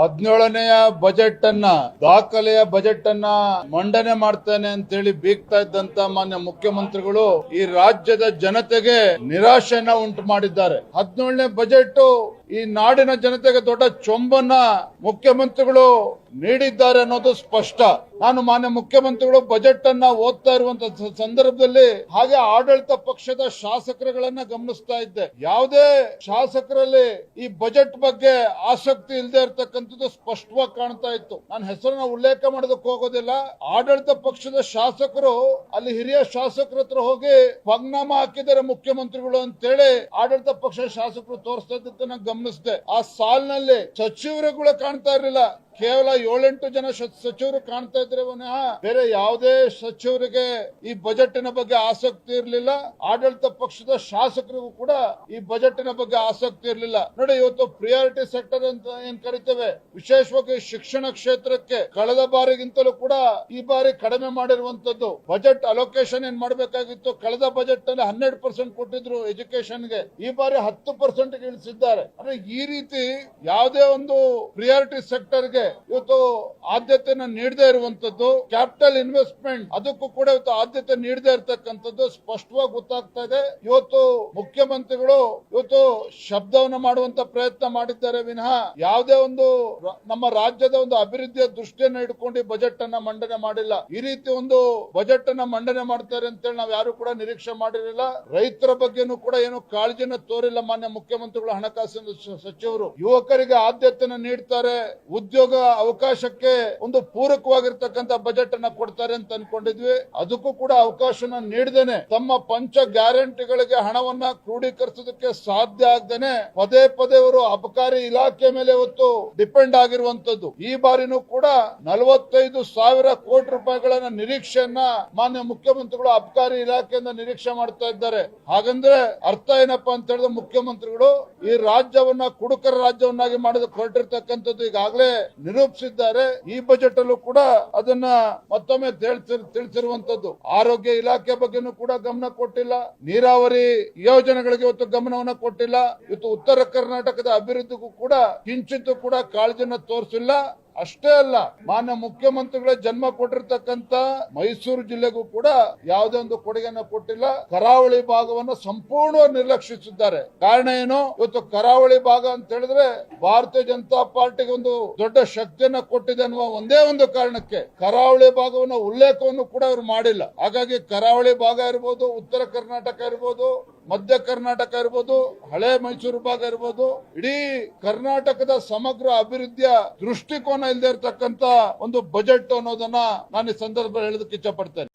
17ನೆಯ budget ಅನ್ನ ದಾಖಲೆಯ budget ಅನ್ನ ಮಂಡನೆ ಮಾಡ್ತಾನೆ ಅಂತೇಳಿ ಬೀಗ್ತಾ ಇದ್ದಂತ ಮಾನ್ಯ ಮುಖ್ಯಮಂತ್ರಿಗಳು ಈ ರಾಜ್ಯದ ಜನತೆಗೆ ನಿರಾಶೆಯನ್ನ ಉಂಟು ಮಾಡಿದ್ದಾರೆ. 17ನೇ ಬಜೆಟ್ ಈ ನಾಡಿನ ಜನತೆಗೆ ದೊಡ್ಡ ಚೊಂಬನ್ನ ಮುಖ್ಯಮಂತ್ರಿಗಳು ನೀಡಿದ್ದಾರೆ ಅನ್ನೋದು ಸ್ಪಷ್ಟ. ನಾನು ಮಾನ್ಯ ಮುಖ್ಯಮಂತ್ರಿಗಳು ಬಜೆಟ್ ಅನ್ನ ಓದ್ತಾ ಇರುವಂತ ಸಂದರ್ಭದಲ್ಲಿ ಹಾಗೆ ಆಡಳಿತ ಪಕ್ಷದ ಶಾಸಕರುಗಳನ್ನ ಗಮನಿಸ್ತಾ ಇದ್ದೆ. ಯಾವುದೇ ಶಾಸಕರಲ್ಲಿ ಈ ಬಜೆಟ್ ಬಗ್ಗೆ ಆಸಕ್ತಿ ಇಲ್ಲದೆ ಇರತಕ್ಕಂಥದ್ದು ಸ್ಪಷ್ಟವಾಗಿ ಕಾಣ್ತಾ ಇತ್ತು. ನಾನು ಹೆಸರನ್ನ ಉಲ್ಲೇಖ ಮಾಡೋದಕ್ಕೆ ಹೋಗೋದಿಲ್ಲ. ಆಡಳಿತ ಪಕ್ಷದ ಶಾಸಕರು ಅಲ್ಲಿ ಹಿರಿಯ ಶಾಸಕರ ಹತ್ರ ಹೋಗಿ ಪಂಗ್ನಾಮ ಹಾಕಿದ್ದಾರೆ ಮುಖ್ಯಮಂತ್ರಿಗಳು ಅಂತೇಳಿ ಆಡಳಿತ ಪಕ್ಷದ ಶಾಸಕರು ತೋರಿಸ್ತಾ ಇದ್ದನ್ನ ಗಮನಿಸಿದೆ. ಆ ಸಾಲಿನಲ್ಲಿ ಸಚಿವರುಗಳು ಕಾಣ್ತಾ ಇರಲಿಲ್ಲ. ಕೇವಲ 7-8 ಜನ ಸಚಿವರು ಕಾಣ್ತಾ ಇದ್ರೆ ವಿನಃ ಬೇರೆ ಯಾವುದೇ ಸಚಿವರಿಗೆ ಈ ಬಜೆಟಿನ ಬಗ್ಗೆ ಆಸಕ್ತಿ ಇರಲಿಲ್ಲ. ಆಡಳಿತ ಪಕ್ಷದ ಶಾಸಕರಿಗೂ ಕೂಡ ಈ ಬಜೆಟಿನ ಬಗ್ಗೆ ಆಸಕ್ತಿ ಇರಲಿಲ್ಲ. ನೋಡಿ, ಇವತ್ತು ಪ್ರಿಯಾರಿಟಿ ಸೆಕ್ಟರ್ ಅಂತ ಏನ್ ಕರಿತೇವೆ, ವಿಶೇಷವಾಗಿ ಶಿಕ್ಷಣ ಕ್ಷೇತ್ರಕ್ಕೆ ಕಳೆದ ಬಾರಿಗಿಂತಲೂ ಕೂಡ ಈ ಬಾರಿ ಕಡಿಮೆ ಮಾಡಿರುವಂತದ್ದು. ಬಜೆಟ್ ಅಲೋಕೇಶನ್ ಏನ್ ಮಾಡಬೇಕಾಗಿತ್ತು, ಕಳೆದ ಬಜೆಟ್ ನಲ್ಲಿ 12% ಕೊಟ್ಟಿದ್ರು ಎಜುಕೇಶನ್ಗೆ, ಈ ಬಾರಿ 10% ಇಳಿಸಿದ್ದಾರೆ. ಅಂದ್ರೆ ಈ ರೀತಿ ಯಾವುದೇ ಒಂದು ಪ್ರಿಯಾರಿಟಿ ಸೆಕ್ಟರ್ಗೆ ಇವತ್ತು ಆದ್ಯತೆಯನ್ನು ನೀಡದೇ ಇರುವಂತದ್ದು, ಕ್ಯಾಪಿಟಲ್ ಇನ್ವೆಸ್ಟ್ಮೆಂಟ್ ಅದಕ್ಕೂ ಕೂಡ ಇವತ್ತು ಆದ್ಯತೆ ನೀಡದೇ ಇರತಕ್ಕಂಥದ್ದು ಸ್ಪಷ್ಟವಾಗಿ ಗೊತ್ತಾಗ್ತಾ ಇದೆ. ಇವತ್ತು ಮುಖ್ಯಮಂತ್ರಿಗಳು ಇವತ್ತು ಶಬ್ದವನ್ನು ಮಾಡುವಂತ ಪ್ರಯತ್ನ ಮಾಡಿದ್ದಾರೆ ವಿನಃ ಯಾವುದೇ ಒಂದು ನಮ್ಮ ರಾಜ್ಯದ ಒಂದು ಅಭಿವೃದ್ಧಿಯ ದೃಷ್ಟಿಯನ್ನು ಇಟ್ಕೊಂಡು ಬಜೆಟ್ ಅನ್ನ ಮಂಡನೆ ಮಾಡಿಲ್ಲ. ಈ ರೀತಿ ಒಂದು ಬಜೆಟ್ ಅನ್ನ ಮಂಡನೆ ಮಾಡ್ತಾರೆ ಅಂತೇಳಿ ನಾವು ಯಾರು ಕೂಡ ನಿರೀಕ್ಷೆ ಮಾಡಿರಲಿಲ್ಲ. ರೈತರ ಬಗ್ಗೆನೂ ಕೂಡ ಏನು ಕಾಳಜಿನ ತೋರಿಲ್ಲ ಮಾನ್ಯ ಮುಖ್ಯಮಂತ್ರಿಗಳು, ಹಣಕಾಸಿನ ಸಚಿವರು. ಯುವಕರಿಗೆ ಆದ್ಯತೆಯನ್ನು ನೀಡ್ತಾರೆ, ಉದ್ಯೋಗ ಅವಕಾಶಕ್ಕೆ ಒಂದು ಪೂರಕವಾಗಿರ್ತಕ್ಕಂಥ ಬಜೆಟ್ ಅನ್ನ ಕೊಡ್ತಾರೆ ಅಂತ ಅನ್ಕೊಂಡಿದ್ವಿ. ಅದಕ್ಕೂ ಕೂಡ ಅವಕಾಶನ ನೀಡದೇನೆ ತಮ್ಮ ಪಂಚ ಗ್ಯಾರಂಟಿಗಳಿಗೆ ಹಣವನ್ನ ಕ್ರೋಢೀಕರಿಸೋದಕ್ಕೆ ಸಾಧ್ಯ ಆಗದೇನೆ ಪದೇ ಪದೇ ಅವರು ಅಬಕಾರಿ ಇಲಾಖೆ ಮೇಲೆ ಇವತ್ತು ಡಿಪೆಂಡ್ ಆಗಿರುವಂತದ್ದು. ಈ ಬಾರಿನೂ ಕೂಡ 45,000 ಕೋಟಿ ರೂಪಾಯಿಗಳನ್ನ ನಿರೀಕ್ಷೆಯನ್ನ ಮಾನ್ಯ ಮುಖ್ಯಮಂತ್ರಿಗಳು ಅಬಕಾರಿ ಇಲಾಖೆಯಿಂದ ನಿರೀಕ್ಷೆ ಮಾಡ್ತಾ ಇದ್ದಾರೆ. ಹಾಗಂದ್ರೆ ಅರ್ಥ ಏನಪ್ಪಾ ಅಂತ ಹೇಳಿದ್ರೆ, ಮುಖ್ಯಮಂತ್ರಿಗಳು ಈ ರಾಜ್ಯವನ್ನ ಕುಡುಕರ ರಾಜ್ಯವನ್ನಾಗಿ ಮಾಡೋದಕ್ಕೆ ಹೊರಟಿರ್ತಕ್ಕಂಥದ್ದು ಈಗಾಗಲೇ ನಿರೂಪಿಸಿದ್ದಾರೆ. ಈ ಬಜೆಟ್ ಅಲ್ಲೂ ಕೂಡ ಅದನ್ನ ಮತ್ತೊಮ್ಮೆ ತಿಳಿಸಿರುವಂತದ್ದು. ಆರೋಗ್ಯ ಇಲಾಖೆ ಬಗ್ಗೆನೂ ಕೂಡ ಗಮನ ಕೊಟ್ಟಿಲ್ಲ. ನೀರಾವರಿ ಯೋಜನೆಗಳಿಗೆ ಇವತ್ತು ಗಮನವನ್ನ ಕೊಟ್ಟಿಲ್ಲ. ಇವತ್ತು ಉತ್ತರ ಕರ್ನಾಟಕದ ಅಭಿವೃದ್ಧಿಗೂ ಕೂಡ ಕಿಂಚಿತ್ತೂ ಕೂಡ ಕಾಳಜಿನ ತೋರಿಸಿಲ್ಲ. ಅಷ್ಟೇ ಅಲ್ಲ, ಮಾನ್ಯ ಮುಖ್ಯಮಂತ್ರಿಗಳ ಜನ್ಮ ಕೊಟ್ಟಿರ್ತಕ್ಕಂತ ಮೈಸೂರು ಜಿಲ್ಲೆಗೂ ಕೂಡ ಯಾವುದೇ ಒಂದು ಕೊಡುಗೆಯನ್ನು ಕೊಟ್ಟಿಲ್ಲ. ಕರಾವಳಿ ಭಾಗವನ್ನು ಸಂಪೂರ್ಣ ನಿರ್ಲಕ್ಷಿಸಿದ್ದಾರೆ. ಕಾರಣ ಏನು, ಇವತ್ತು ಕರಾವಳಿ ಭಾಗ ಅಂತ ಹೇಳಿದ್ರೆ ಭಾರತೀಯ ಜನತಾ ಪಾರ್ಟಿಗೆ ಒಂದು ದೊಡ್ಡ ಶಕ್ತಿಯನ್ನ ಕೊಟ್ಟಿದೆ ಅನ್ನುವ ಒಂದೇ ಒಂದು ಕಾರಣಕ್ಕೆ ಕರಾವಳಿ ಭಾಗವನ್ನು ಉಲ್ಲೇಖವನ್ನು ಕೂಡ ಅವರು ಮಾಡಿಲ್ಲ. ಹಾಗಾಗಿ ಕರಾವಳಿ ಭಾಗ ಇರ್ಬೋದು, ಉತ್ತರ ಕರ್ನಾಟಕ ಇರ್ಬೋದು, ಮಧ್ಯ ಕರ್ನಾಟಕ ಇರ್ಬೋದು, ಹಳೆ ಮೈಸೂರು ಭಾಗ ಇರ್ಬೋದು, ಇಡೀ ಕರ್ನಾಟಕದ ಸಮಗ್ರ ಅಭಿವೃದ್ಧಿಯ ದೃಷ್ಟಿಕೋನ ಇಲ್ಲದೆ ಇರತಕ್ಕಂತ ಒಂದು ಬಜೆಟ್ ಅನ್ನೋದನ್ನ ನಾನು ಈ ಸಂದರ್ಭದಲ್ಲಿ ಹೇಳೋದಕ್ಕೆ ಇಚ್ಛೆ ಪಡ್ತೇನೆ.